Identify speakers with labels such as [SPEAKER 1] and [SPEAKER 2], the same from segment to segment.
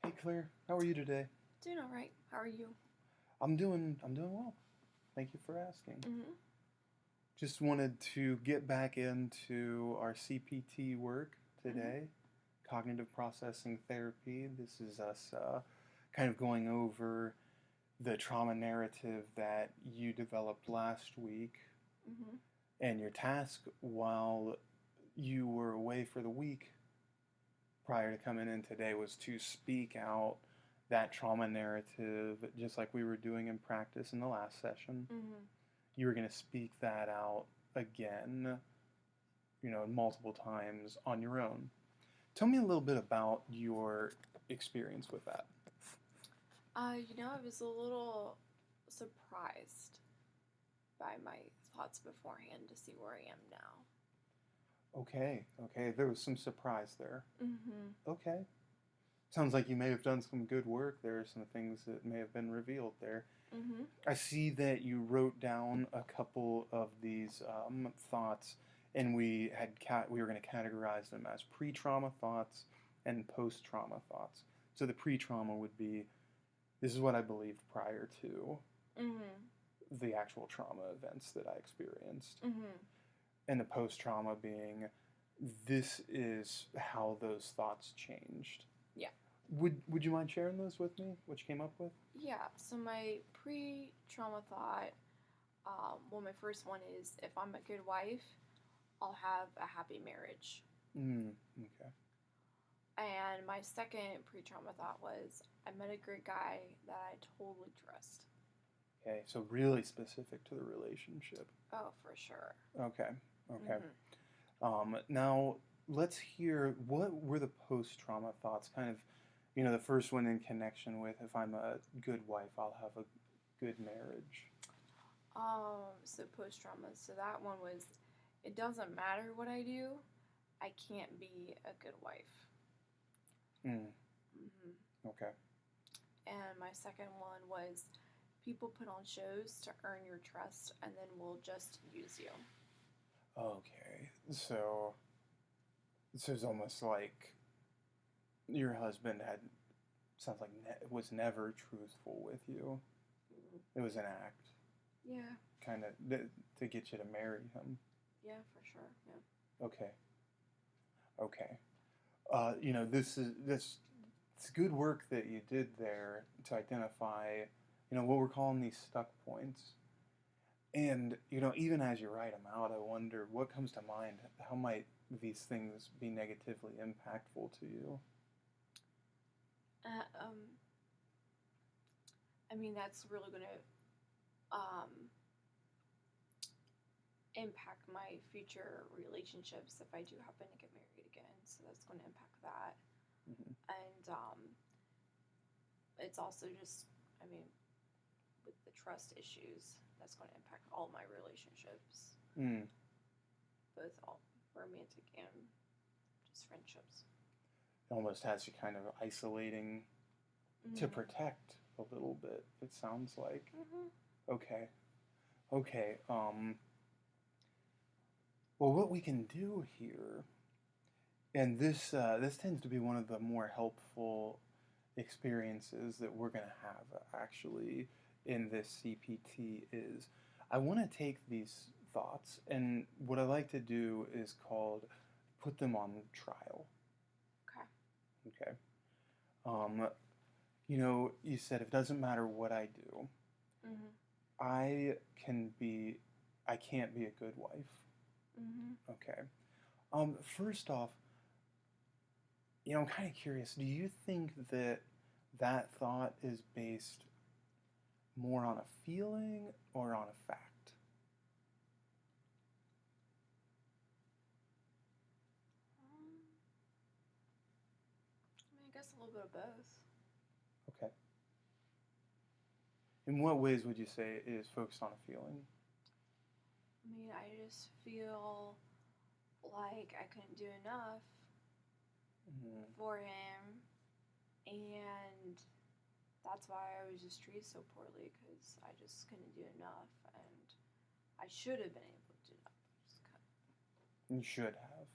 [SPEAKER 1] Hey Claire, how are you today?
[SPEAKER 2] Doing all right. How are you?
[SPEAKER 1] I'm doing well. Thank you for asking.
[SPEAKER 2] Mm-hmm.
[SPEAKER 1] Just wanted to get back into our CPT work
[SPEAKER 2] Mm-hmm.
[SPEAKER 1] today, cognitive processing therapy. This is us kind of going over the trauma narrative that you developed last week,
[SPEAKER 2] Mm-hmm.
[SPEAKER 1] and your task while you were away for the week prior to coming in today was to speak out that trauma narrative just like we were doing in practice in the last session.
[SPEAKER 2] Mm-hmm.
[SPEAKER 1] You were going to speak that out again, multiple times on your own. Tell me a little bit about your experience with that.
[SPEAKER 2] I was a little surprised by my thoughts beforehand to see where I am now.
[SPEAKER 1] Okay, there was some surprise there.
[SPEAKER 2] Mm-hmm.
[SPEAKER 1] Okay. Sounds like you may have done some good work. There are some things that may have been revealed there.
[SPEAKER 2] Mm-hmm.
[SPEAKER 1] I see that you wrote down a couple of these thoughts, and we were going to categorize them as pre-trauma thoughts and post-trauma thoughts. So the pre-trauma would be, this is what I believed prior to
[SPEAKER 2] Mm-hmm.
[SPEAKER 1] the actual trauma events that I experienced,
[SPEAKER 2] Mm-hmm.
[SPEAKER 1] and the post-trauma being, this is how those thoughts changed.
[SPEAKER 2] Yeah.
[SPEAKER 1] Would you mind sharing those with me? What you came up with?
[SPEAKER 2] Yeah. So my pre-trauma thought, my first one is if I'm a good wife, I'll have a happy marriage.
[SPEAKER 1] Okay.
[SPEAKER 2] And my second pre-trauma thought was I met a great guy that I totally trust.
[SPEAKER 1] Okay, so really specific to the relationship.
[SPEAKER 2] Oh, for sure.
[SPEAKER 1] Okay, okay.
[SPEAKER 2] Mm-hmm.
[SPEAKER 1] Now let's hear what were the post-trauma thoughts. Kind of, the first one in connection with if I'm a good wife, I'll have a good marriage.
[SPEAKER 2] So post trauma. So that one was, it doesn't matter what I do, I can't be a good wife.
[SPEAKER 1] Mm,
[SPEAKER 2] Hmm.
[SPEAKER 1] okay.
[SPEAKER 2] And my second one was, people put on shows to earn your trust and then will just use you.
[SPEAKER 1] Okay. So it's almost like your husband had sounds like was never truthful with you.
[SPEAKER 2] Mhm.
[SPEAKER 1] It was an act,
[SPEAKER 2] Yeah,
[SPEAKER 1] kind of to get you to marry him.
[SPEAKER 2] yeah, for sure. Yeah.
[SPEAKER 1] Okay. Okay. This it's good work that you did there to identify, what we're calling these stuck points. And even as you write them out, I wonder what comes to mind. How might these things be negatively impactful to you?
[SPEAKER 2] Uh, um, I mean, that's really going to impact my future relationships if I do happen to get married again. So that's going to impact that.
[SPEAKER 1] Mm-hmm.
[SPEAKER 2] And it's also just, I mean, with the trust issues, that's going to impact all my relationships,
[SPEAKER 1] Mm.
[SPEAKER 2] both all romantic and just friendships.
[SPEAKER 1] It almost has you kind of isolating to
[SPEAKER 2] Mm-hmm.
[SPEAKER 1] protect a little bit. It sounds like.
[SPEAKER 2] Mm-hmm.
[SPEAKER 1] Okay. Okay. Well, what we can do here, and this tends to be one of the more helpful experiences that we're going to have actually in this CPT is I want to take these thoughts, and what I like to do is called put them on trial.
[SPEAKER 2] Okay.
[SPEAKER 1] Okay. Um, you said it doesn't matter what I do,
[SPEAKER 2] Mm-hmm.
[SPEAKER 1] I can be, I can't be a good wife.
[SPEAKER 2] Mm-hmm.
[SPEAKER 1] Okay. First off, I'm kind of curious. Do you think that that thought is based more on a feeling or on a fact?
[SPEAKER 2] I mean, I guess a little bit of both.
[SPEAKER 1] Okay. In what ways would you say it is focused on a feeling?
[SPEAKER 2] I mean, I just feel like I couldn't do enough
[SPEAKER 1] Mm,
[SPEAKER 2] for him, and that's why I was just treated so poorly because I just couldn't do enough, and I should have been able to do enough. Just couldn't.
[SPEAKER 1] you should have.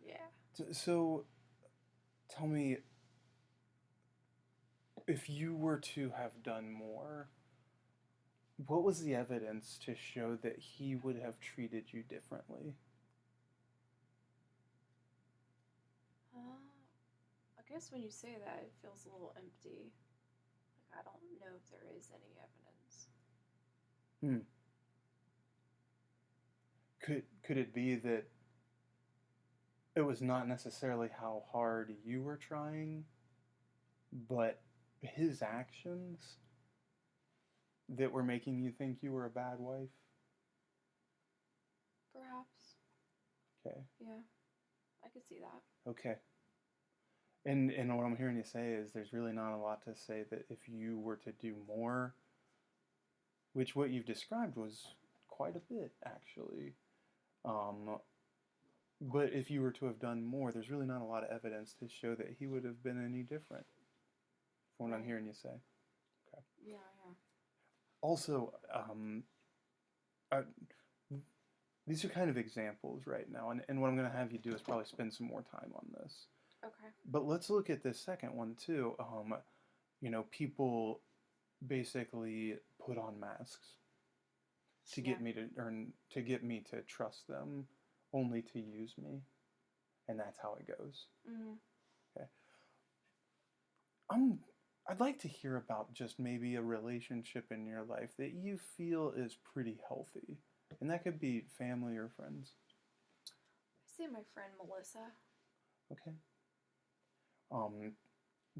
[SPEAKER 2] Yeah.
[SPEAKER 1] So tell me, if you were to have done more, what was the evidence to show that he would have treated you differently?
[SPEAKER 2] I guess when you say that, it feels a little empty. Like, I don't know if there is any evidence.
[SPEAKER 1] Hmm. Could it be that it was not necessarily how hard you were trying, but his actions that were making you think you were a bad wife?
[SPEAKER 2] Perhaps.
[SPEAKER 1] Okay.
[SPEAKER 2] Yeah, I could see that.
[SPEAKER 1] Okay. And what I'm hearing you say is there's really not a lot to say that if you were to do more, which what you've described was quite a bit actually. Um, but if you were to have done more, there's really not a lot of evidence to show that he would have been any different, from what I'm hearing you say. Okay.
[SPEAKER 2] Yeah, yeah.
[SPEAKER 1] Also, uh, these are kind of examples right now, and what I'm going to have you do is probably spend some more time on this.
[SPEAKER 2] Okay.
[SPEAKER 1] But let's look at this second one too. People basically put on masks to get me to get me to trust them, only to use me, and that's how it goes.
[SPEAKER 2] Mm-hmm.
[SPEAKER 1] Okay. I'd like to hear about just maybe a relationship in your life that you feel is pretty healthy, and that could be family or friends.
[SPEAKER 2] I say my friend Melissa.
[SPEAKER 1] Okay.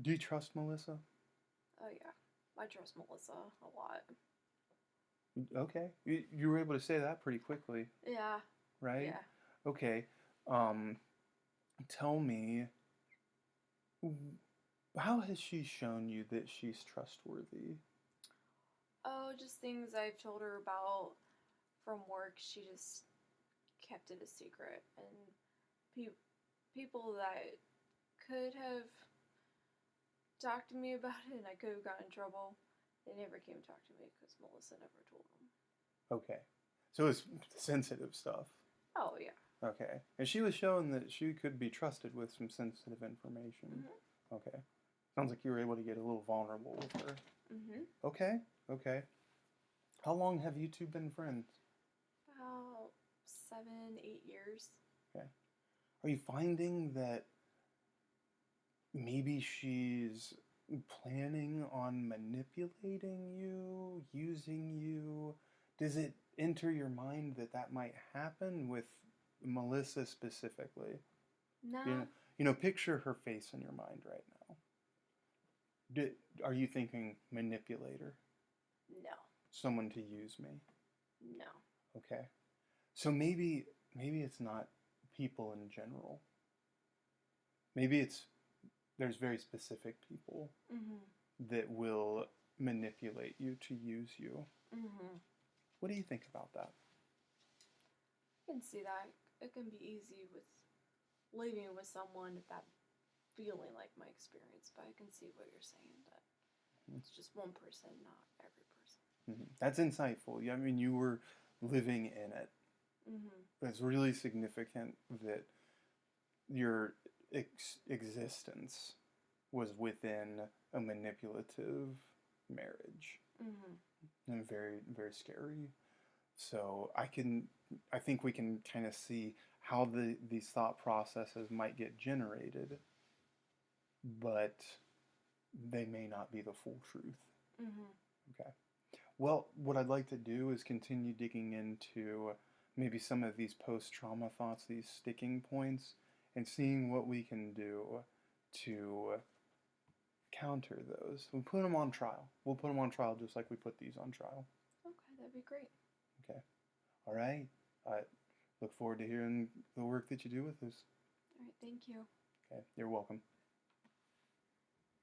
[SPEAKER 1] Do you trust Melissa?
[SPEAKER 2] Oh yeah, I trust Melissa a lot.
[SPEAKER 1] Okay. You were able to say that pretty quickly,
[SPEAKER 2] Yeah.
[SPEAKER 1] right?
[SPEAKER 2] Yeah.
[SPEAKER 1] Okay. Tell me, how has she shown you that she's trustworthy?
[SPEAKER 2] Oh, just things I've told her about from work. She just kept it a secret, and people that could have talked to me about it, and I could have gotten in trouble. They never came to talk to me because Melissa never told them.
[SPEAKER 1] Okay. So it's sensitive stuff.
[SPEAKER 2] Oh yeah.
[SPEAKER 1] Okay. And she was showing that she could be trusted with some sensitive information.
[SPEAKER 2] Mm-hmm.
[SPEAKER 1] Okay. Sounds like you were able to get a little vulnerable with her.
[SPEAKER 2] Mm-hmm.
[SPEAKER 1] Okay. Okay. How long have you two been friends?
[SPEAKER 2] About 7, 8 years.
[SPEAKER 1] Okay. Are you finding that maybe she's planning on manipulating you, using you? Does it enter your mind that that might happen with Melissa specifically?
[SPEAKER 2] No.
[SPEAKER 1] Picture her face in your mind right now. Are you thinking manipulator?
[SPEAKER 2] No.
[SPEAKER 1] Someone to use me?
[SPEAKER 2] No.
[SPEAKER 1] Okay. So maybe it's not people in general. Maybe there's very specific people that will manipulate you to use you.
[SPEAKER 2] Mm-hmm.
[SPEAKER 1] What do you think about that?
[SPEAKER 2] I can see that. It can be easy with living with someone that feeling like my experience, but I can see what you're saying, that it's just one person, not every person.
[SPEAKER 1] Mm-hmm. That's insightful. I mean, you were living in it.
[SPEAKER 2] Mm-hmm.
[SPEAKER 1] It's really significant that your existence was within a manipulative marriage.
[SPEAKER 2] Mm-hmm.
[SPEAKER 1] And very, very scary. So I think we can kind of see how these thought processes might get generated, but they may not be the full truth.
[SPEAKER 2] Mm-hmm.
[SPEAKER 1] Okay. Well, what I'd like to do is continue digging into maybe some of these post-trauma thoughts, these sticking points, and seeing what we can do to counter those. We'll put them on trial. We'll put them on trial just like we put these on trial.
[SPEAKER 2] Okay, that'd be great.
[SPEAKER 1] Okay. All right. I look forward to hearing the work that you do with this.
[SPEAKER 2] All right, thank you.
[SPEAKER 1] Okay. You're welcome.